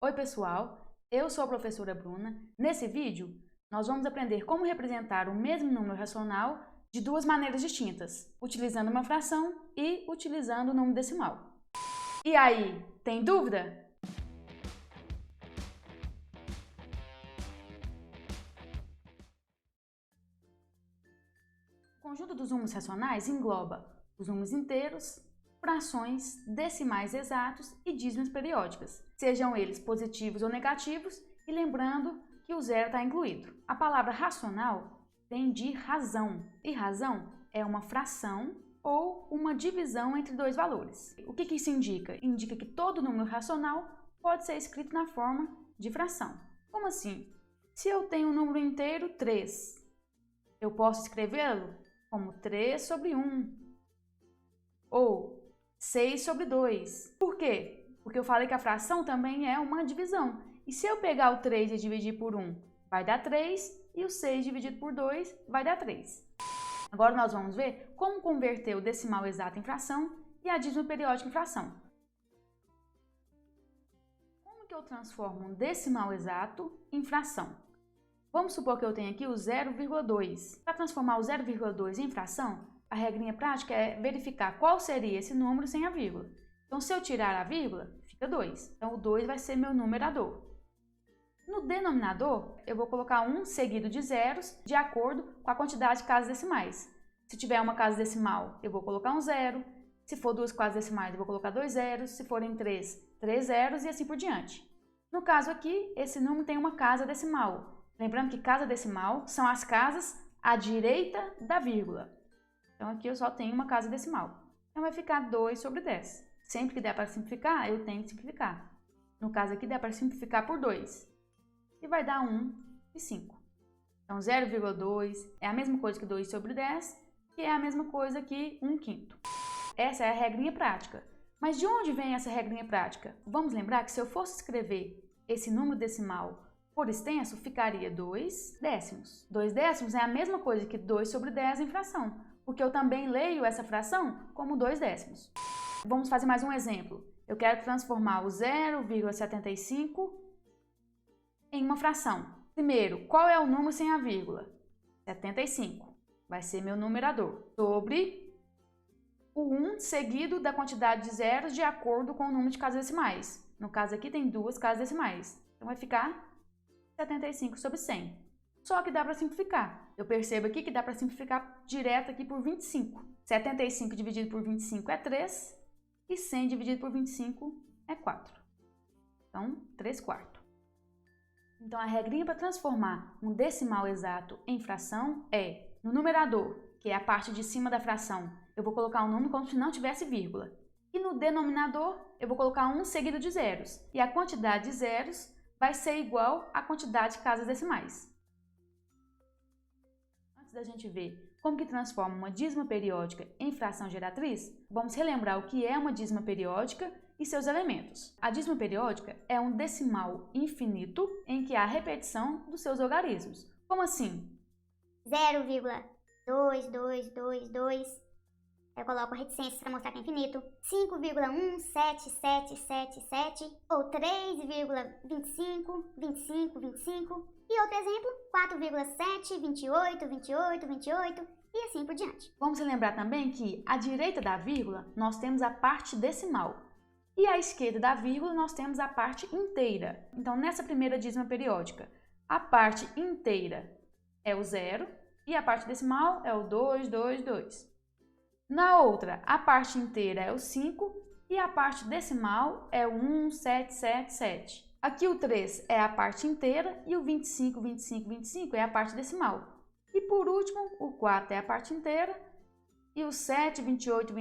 Oi pessoal, eu sou a professora Bruna. Nesse vídeo, nós vamos aprender como representar o mesmo número racional de duas maneiras distintas, utilizando uma fração e utilizando o número decimal. E aí, tem dúvida? O conjunto dos números racionais engloba os números inteiros, frações, decimais exatos e dízimas periódicas, sejam eles positivos ou negativos, e lembrando que o zero está incluído. A palavra racional vem de razão, e razão é uma fração ou uma divisão entre dois valores. O que isso indica? Indica que todo número racional pode ser escrito na forma de fração. Como assim? Se eu tenho um número inteiro 3, eu posso escrevê-lo como 3 sobre 1 ou 6 sobre 2. Por quê? Porque eu falei que a fração também é uma divisão. E se eu pegar o 3 e dividir por 1, vai dar 3, e o 6 dividido por 2 vai dar 3. Agora nós vamos ver como converter o decimal exato em fração e a dízima periódica em fração. Como que eu transformo um decimal exato em fração? Vamos supor que eu tenho aqui o 0,2. Para transformar o 0,2 em fração, a regrinha prática é verificar qual seria esse número sem a vírgula. Então, se eu tirar a vírgula, fica 2. Então, o 2 vai ser meu numerador. No denominador, eu vou colocar 1 seguido de zeros, de acordo com a quantidade de casas decimais. Se tiver uma casa decimal, eu vou colocar um zero. Se for duas casas decimais, eu vou colocar 2 zeros. Se forem 3, 3 zeros e assim por diante. No caso aqui, esse número tem uma casa decimal. Lembrando que casa decimal são as casas à direita da vírgula. Então, aqui eu só tenho uma casa decimal. Então, vai ficar 2 sobre 10. Sempre que der para simplificar, eu tenho que simplificar. No caso aqui, dá para simplificar por 2. E vai dar 1 e 5. Então, 0,2 é a mesma coisa que 2 sobre 10, que é a mesma coisa que 1/5. Essa é a regrinha prática. Mas de onde vem essa regrinha prática? Vamos lembrar que se eu fosse escrever esse número decimal por extenso, ficaria 2 décimos. 2 décimos é a mesma coisa que 2 sobre 10 em fração, porque eu também leio essa fração como 2 décimos. Vamos fazer mais um exemplo. Eu quero transformar o 0,75 em uma fração. Primeiro, qual é o número sem a vírgula? 75. Vai ser meu numerador. Sobre o 1 seguido da quantidade de zeros de acordo com o número de casas decimais. No caso aqui tem duas casas decimais. Então vai ficar 75 sobre 100. Só que dá para simplificar. Eu percebo aqui que dá para simplificar direto aqui por 25. 75 dividido por 25 é 3 e 100 dividido por 25 é 4. Então, 3/4. Então, a regrinha para transformar um decimal exato em fração é, no numerador, que é a parte de cima da fração, eu vou colocar um número como se não tivesse vírgula. E no denominador, eu vou colocar 1 seguido de zeros. E a quantidade de zeros vai ser igual à quantidade de casas decimais. Antes da gente ver como que transforma uma dízima periódica em fração geratriz, vamos relembrar o que é uma dízima periódica e seus elementos. A dízima periódica é um decimal infinito em que há repetição dos seus algarismos. Como assim? 0,2222, eu coloco reticências para mostrar que é infinito, 5,17777 ou 3,252525 e outro exemplo, 4,7282828 e assim por diante. Vamos relembrar também que à direita da vírgula nós temos a parte decimal e à esquerda da vírgula nós temos a parte inteira. Então, nessa primeira dízima periódica, a parte inteira é o 0 e a parte decimal é o 222. Na outra, a parte inteira é o 5 e a parte decimal é o 1777. Aqui o 3 é a parte inteira e o 25 é a parte decimal. E por último, o 4 é a parte inteira e o 7, 28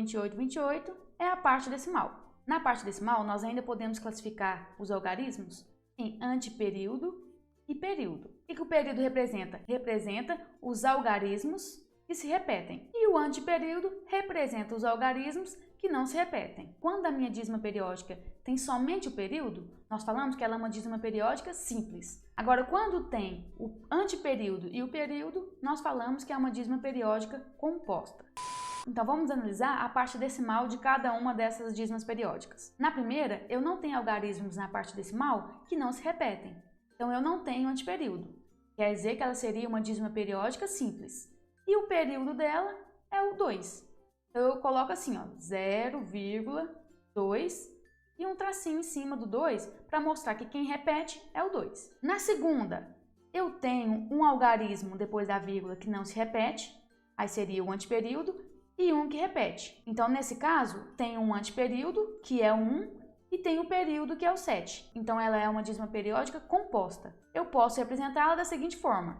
é a parte decimal. Na parte decimal, nós ainda podemos classificar os algarismos em antiperíodo e período. O que o período representa? Representa os algarismos que se repetem. E o antiperíodo representa os algarismos que não se repetem. Quando a minha dízima periódica tem somente o período, nós falamos que ela é uma dízima periódica simples. Agora, quando tem o antiperíodo e o período, nós falamos que é uma dízima periódica composta. Então vamos analisar a parte decimal de cada uma dessas dízimas periódicas. Na primeira, eu não tenho algarismos na parte decimal que não se repetem. Então eu não tenho antiperíodo. Quer dizer que ela seria uma dízima periódica simples. E o período dela é o 2. Então eu coloco assim, ó, 0,2 e um tracinho em cima do 2 para mostrar que quem repete é o 2. Na segunda, eu tenho um algarismo depois da vírgula que não se repete, aí seria o antiperíodo, e um que repete. Então, nesse caso, tem um antiperíodo, que é o 1, e tem o período, que é o 7. Então, ela é uma dízima periódica composta. Eu posso representá-la da seguinte forma: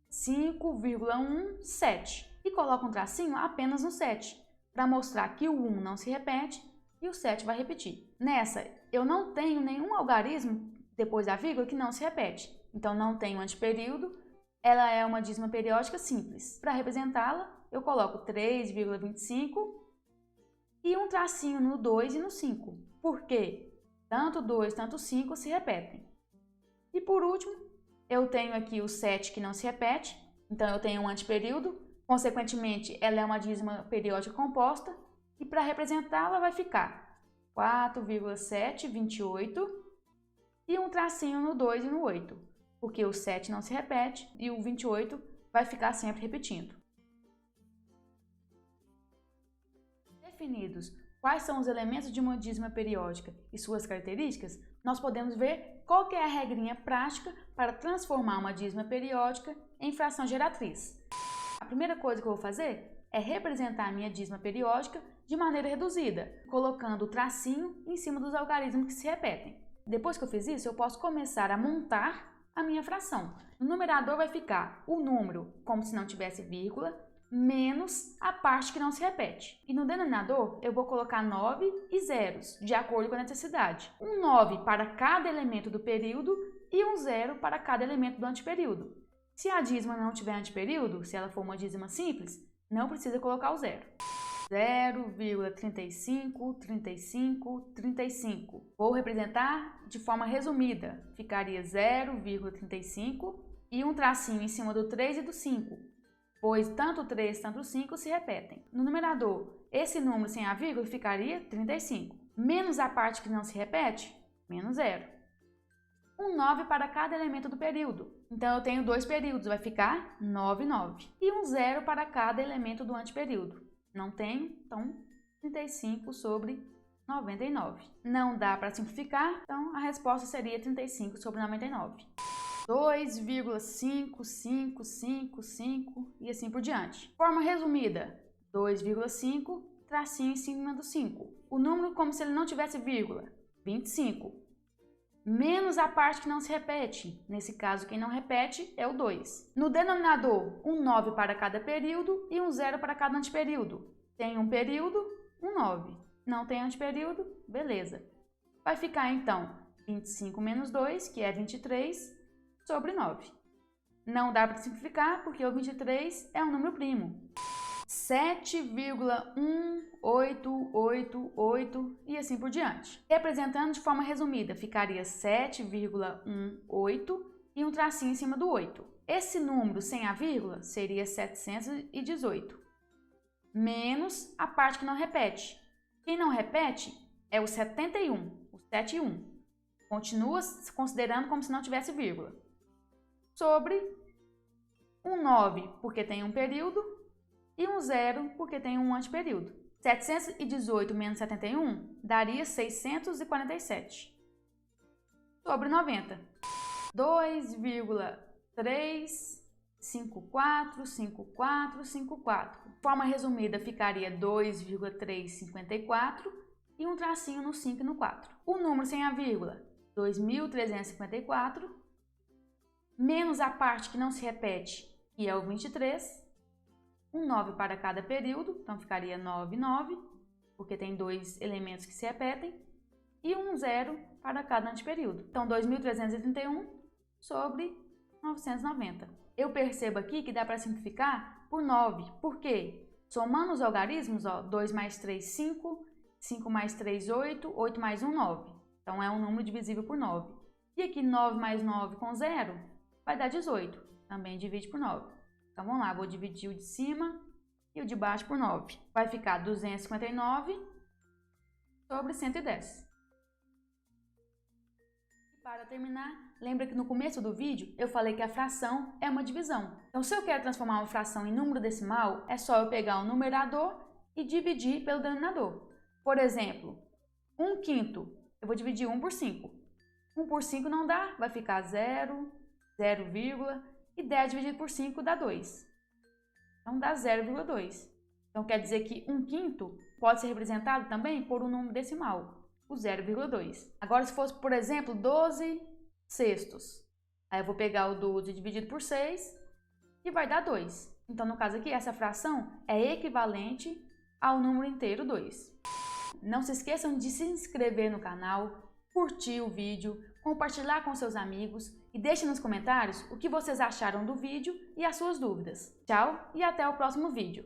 5,17. E coloco um tracinho apenas no 7, para mostrar que o 1 não se repete e o 7 vai repetir. Nessa, eu não tenho nenhum algarismo depois da vírgula que não se repete. Então, não tenho antiperíodo. Ela é uma dízima periódica simples. Para representá-la, eu coloco 3,25 e um tracinho no 2 e no 5. Por quê? Tanto 2, tanto 5 se repetem. E por último, eu tenho aqui o 7 que não se repete. Então, eu tenho um antiperíodo. Consequentemente, ela é uma dízima periódica composta. E para representá-la, vai ficar 4,728 e um tracinho no 2 e no 8. Porque o 7 não se repete e o 28 vai ficar sempre repetindo. Definidos quais são os elementos de uma dízima periódica e suas características, nós podemos ver qual que é a regrinha prática para transformar uma dízima periódica em fração geratriz. A primeira coisa que eu vou fazer é representar a minha dízima periódica de maneira reduzida, colocando o tracinho em cima dos algarismos que se repetem. Depois que eu fiz isso, eu posso começar a montar a minha fração. No numerador vai ficar o número, como se não tivesse vírgula, menos a parte que não se repete. E no denominador, eu vou colocar 9 e zeros, de acordo com a necessidade. Um 9 para cada elemento do período e um 0 para cada elemento do antiperíodo. Se a dízima não tiver antiperíodo, se ela for uma dízima simples, não precisa colocar o 0. 0,35, 35, 35. Vou representar de forma resumida. Ficaria 0,35 e um tracinho em cima do 3 e do 5, pois tanto o 3 quanto o 5 se repetem. No numerador, esse número sem a vírgula ficaria 35. Menos a parte que não se repete, menos 0. Um 9 para cada elemento do período. Então, eu tenho dois períodos, vai ficar 9, 9. E um 0 para cada elemento do antiperíodo. Não tenho, então 35 sobre 99. Não dá para simplificar, então a resposta seria 35 sobre 99. 2,5555 e assim por diante. Forma resumida: 2,5, tracinho em cima do 5. O número como se ele não tivesse vírgula, 25. Menos a parte que não se repete. Nesse caso, quem não repete é o 2. No denominador, um 9 para cada período e um 0 para cada antiperíodo. Tem um período, um 9. Não tem antiperíodo, beleza. Vai ficar, então, 25 menos 2, que é 23, sobre 9. Não dá para simplificar, porque o 23 é um número primo. 7,1888 e assim por diante. Representando de forma resumida, ficaria 7,18 e um tracinho em cima do 8. Esse número sem a vírgula seria 718, menos a parte que não repete. Quem não repete é o 71, o 7 e 1. Continua considerando como se não tivesse vírgula. Sobre um 9, porque tem um período, e um 0, porque tem um antiperíodo. 718 menos 71 daria 647. Sobre 90. 2,3545454. Forma resumida ficaria 2,354 e um tracinho no 5 e no 4. O número sem a vírgula, 2.354, menos a parte que não se repete, que é o 23, um 9 para cada período, então ficaria 9, 9, porque tem dois elementos que se repetem, e um 0 para cada antiperíodo. Então, 2.331 sobre 990. Eu percebo aqui que dá para simplificar por 9. Por quê? Somando os algarismos, 2 mais 3, 5, 5 mais 3, 8, 8 mais 1, 9. Então, é um número divisível por 9. E aqui, 9 mais 9 com 0 vai dar 18. Também divide por 9. Então, vamos lá, vou dividir o de cima e o de baixo por 9. Vai ficar 259 sobre 110. E para terminar, lembra que no começo do vídeo eu falei que a fração é uma divisão. Então, se eu quero transformar uma fração em número decimal, é só eu pegar o numerador e dividir pelo denominador. Por exemplo, 1/5, eu vou dividir 1 por 5. 1 por 5 não dá, vai ficar 0, 0, e 10 dividido por 5 dá 2. Então dá 0,2. Então quer dizer que 1/5 pode ser representado também por um número decimal, o 0,2. Agora, se fosse, por exemplo, 12 sextos, aí eu vou pegar o 12 dividido por 6 e vai dar 2. Então, no caso aqui, essa fração é equivalente ao número inteiro 2. Não se esqueçam de se inscrever no canal, curtir o vídeo, compartilhar com seus amigos e deixem nos comentários o que vocês acharam do vídeo e as suas dúvidas. Tchau e até o próximo vídeo!